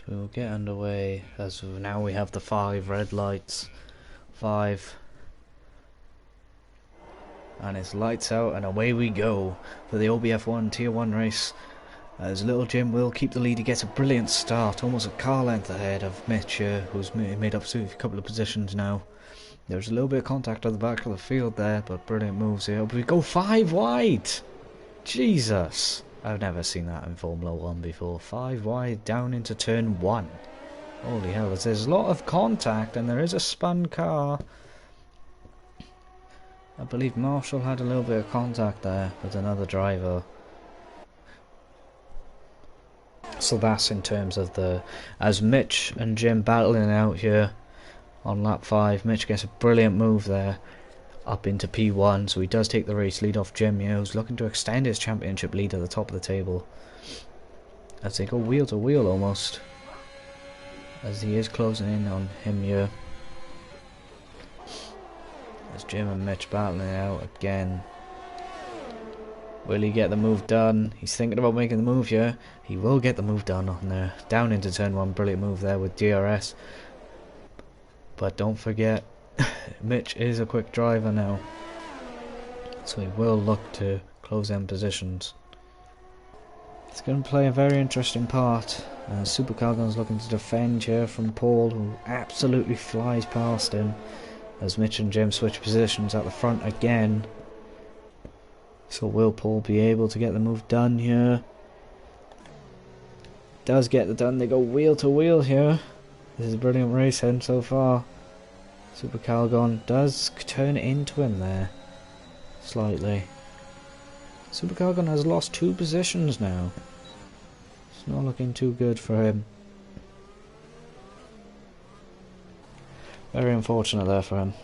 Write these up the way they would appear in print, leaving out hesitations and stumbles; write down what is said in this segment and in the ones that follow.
We'll get underway as now we have the 5 red lights. 5. And it's lights out and away we go for the OBF1 Tier 1 race. As Little Jim will keep the lead, he gets a brilliant start, almost a car length ahead of Mitch here, who's made up to a couple of positions now. There's a little bit of contact at the back of the field there, but brilliant moves here. But we go 5 wide! Jesus! I've never seen that in Formula 1 before. 5 wide down into turn 1. Holy hell, there's a lot of contact and there is a spun car. I believe Marshall had a little bit of contact there with another driver. So that's in terms of as Mitch and Jim battling out here on lap 5. Mitch gets a brilliant move there up into P1, so he does take the race lead off Jim here, who's looking to extend his championship lead at the top of the table as they go wheel to wheel almost, as he is closing in on him here. As Jim and Mitch battling out again. Will he get the move done? He's thinking about making the move here. He will get the move done on there. Down into turn 1, brilliant move there with DRS. But don't forget, Mitch is a quick driver now, so he will look to close end positions. It's going to play a very interesting part. Super Calgon's looking to defend here from Paul, who absolutely flies past him, as Mitch and Jim switch positions at the front again. So will Paul be able to get the move done here? Does get it done. They go wheel to wheel here. This is a brilliant racing so far. Super Calgon does turn into him there slightly. Super Calgon has lost 2 positions now. It's not looking too good for him. Very unfortunate there for him.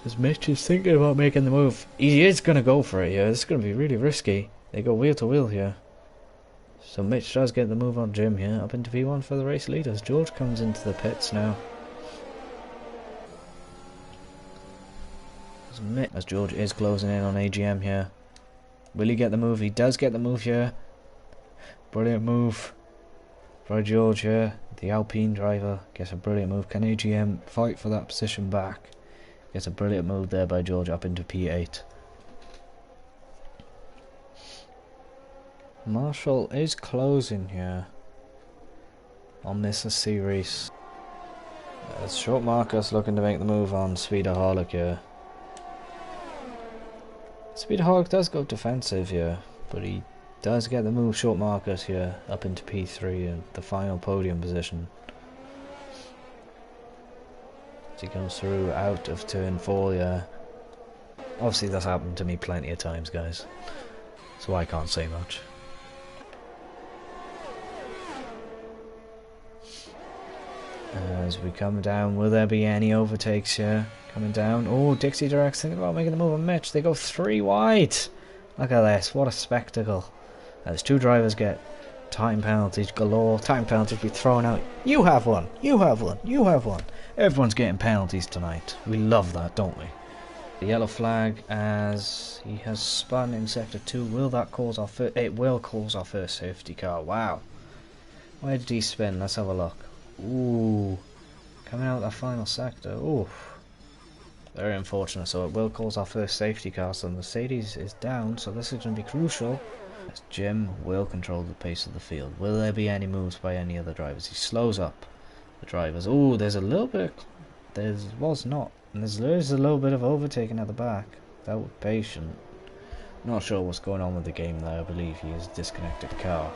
As Mitch is thinking about making the move, he is going to go for it here. This is going to be really risky. They go wheel to wheel here. So Mitch does get the move on Jim here, up into P1 for the race leaders. George comes into the pits now. As George is closing in on AGM here. Will he get the move? He does get the move here. Brilliant move by George here. The Alpine driver gets a brilliant move. Can AGM fight for that position back? Gets a brilliant move there by George up into P8. Marshall is closing here on this series. As Short Marcus looking to make the move on Speedaholic here. Speedaholic does go defensive here, but he does get the move Short Marcus here up into P3 and the final podium position. As he comes through out of turn 4, yeah. Obviously that's happened to me plenty of times, guys, so I can't say much. As we come down, will there be any overtakes here? Coming down. Oh, Dixie Direct's thinking about making the move on Mitch. They go 3 wide. Look at this. What a spectacle. As 2 drivers get time penalties galore. Time penalties be thrown out. You have one. You have one. You have one. Everyone's getting penalties tonight. We love that, don't we? The yellow flag as he has spun in sector 2. Will that cause our first? It will cause our first safety car. Wow. Where did he spin? Let's have a look. Ooh, coming out of that final sector. Ooh, very unfortunate. So it will cause our first safety car. So the Mercedes is down, so this is going to be crucial. As Jim will control the pace of the field. Will there be any moves by any other drivers? He slows up the drivers. Ooh, there's a little bit. There was not. And there's a little bit of overtaking at the back. That was patient. Not sure what's going on with the game there. I believe he has disconnected the car.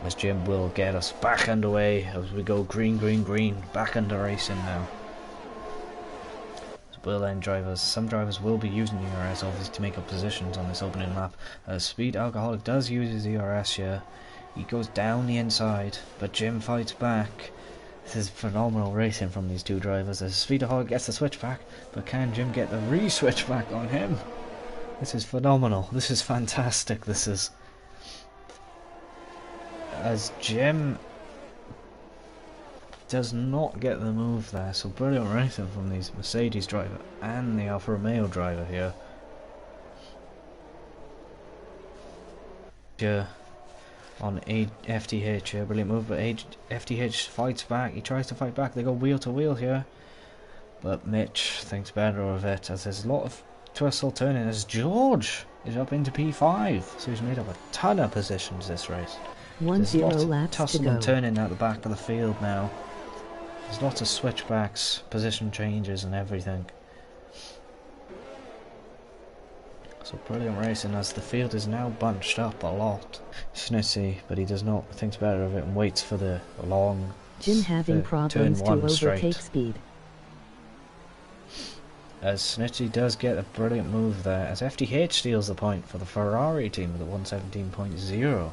As Jim will get us back underway as we go green, green, green, back under racing now. As will end drivers, some drivers will be using ERS obviously to make up positions on this opening lap. As Speed Alcoholic does use his ERS here, he goes down the inside, but Jim fights back. This is phenomenal racing from these 2 drivers as Speedaholic gets the switch back, but can Jim get the re-switch back on him? This is phenomenal. This is fantastic. This is... As Jim does not get the move there, so brilliant racing from these Mercedes driver and the Alfa Romeo driver here. Yeah. on FTH here. Brilliant move, but FTH fights back. He tries to fight back. They go wheel to wheel here. But Mitch thinks better of it, as there's a lot of twistle turning as George is up into P5. So he's made up a ton of positions this race. 10 laps to tussle go. and turning out the back of the field now. There's lots of switchbacks, position changes and everything. So brilliant racing as the field is now bunched up a lot. Snitsy, but he does not, thinks better of it and waits for the long Jim having problems to overtake speed. As Snitsy does get a brilliant move there, as FTH steals the point for the Ferrari team with a 117.0.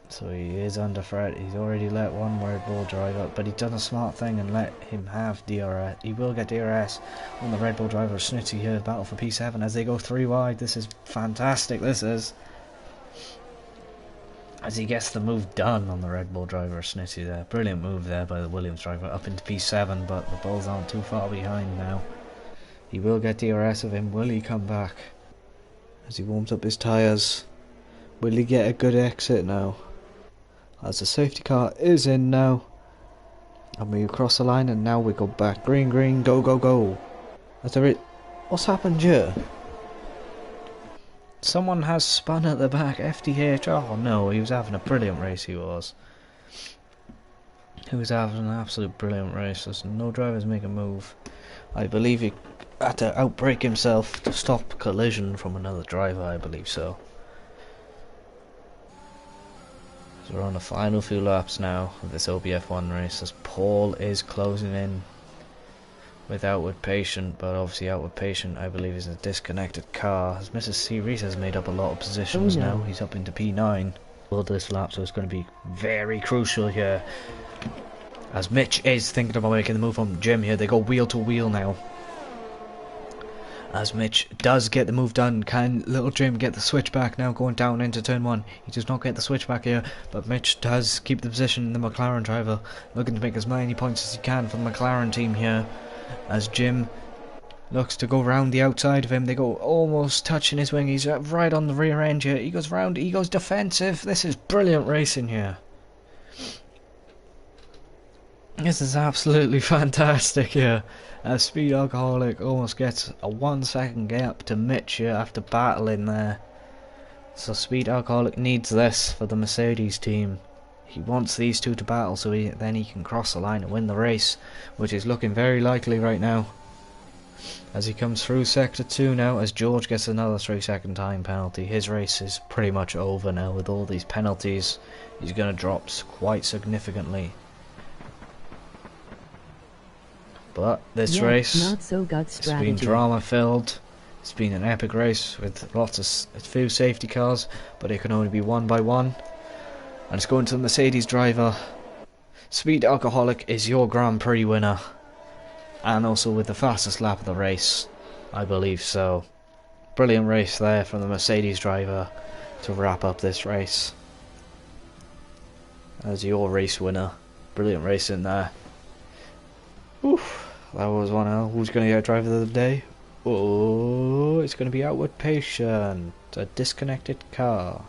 So he is under threat. He's already let one Red Bull driver, but he's done a smart thing and let him have DRS. He will get DRS on the Red Bull driver. Snitsy here, battle for P7 as they go 3 wide. This is fantastic, this is. As he gets the move done on the Red Bull driver, Snitsy there. Brilliant move there by the Williams driver up into P7, but the Bulls aren't too far behind now. He will get DRS of him. Will he come back? As he warms up his tyres. Will he get a good exit now? As the safety car is in now. And we cross the line and now we go back. Green, green, go, go, go. As there is... What's happened here? Someone has spun at the back. FTH. Oh no, he was having a brilliant race, he was. He was having an absolute brilliant race. There's no drivers make a move. I believe he had to outbrake himself to stop collision from another driver, I believe so. So we're on the final few laps now of this OBF1 race as Paul is closing in with Outward Patient, but obviously Outward Patient I believe is a disconnected car, as Mrs. C. Reese has made up a lot of positions now. He's up into P9 for this lap, so it's going to be very crucial here, as Mitch is thinking about making the move on Jim here. They go wheel to wheel now, as Mitch does get the move done. Can little Jim get the switchback now going down into turn 1? He does not get the switchback here, but Mitch does keep the position. The McLaren driver looking to make as many points as he can for the McLaren team here, as Jim looks to go round the outside of him. They go almost touching his wing. He's right on the rear end here. He goes round, he goes defensive. This is brilliant racing here. This is absolutely fantastic here. Speed Alcoholic almost gets a 1 second gap to Mitch here after battling there. So Speed Alcoholic needs this for the Mercedes team. He wants these two to battle so then he can cross the line and win the race, which is looking very likely right now. As he comes through Sector 2 now, as George gets another 3-second time penalty. His race is pretty much over now with all these penalties. He's going to drop quite significantly. But this race, not so gut strategy. It's been drama filled. It's been an epic race with lots of few safety cars, but it can only be won by one. And it's going to the Mercedes driver. Speed Alcoholic is your Grand Prix winner, and also with the fastest lap of the race, I believe so. Brilliant race there from the Mercedes driver to wrap up this race as your race winner. Brilliant race in there. Oof. That was one out. Who's going to get driver of the day? Oh, it's going to be Outward Patient, a disconnected car.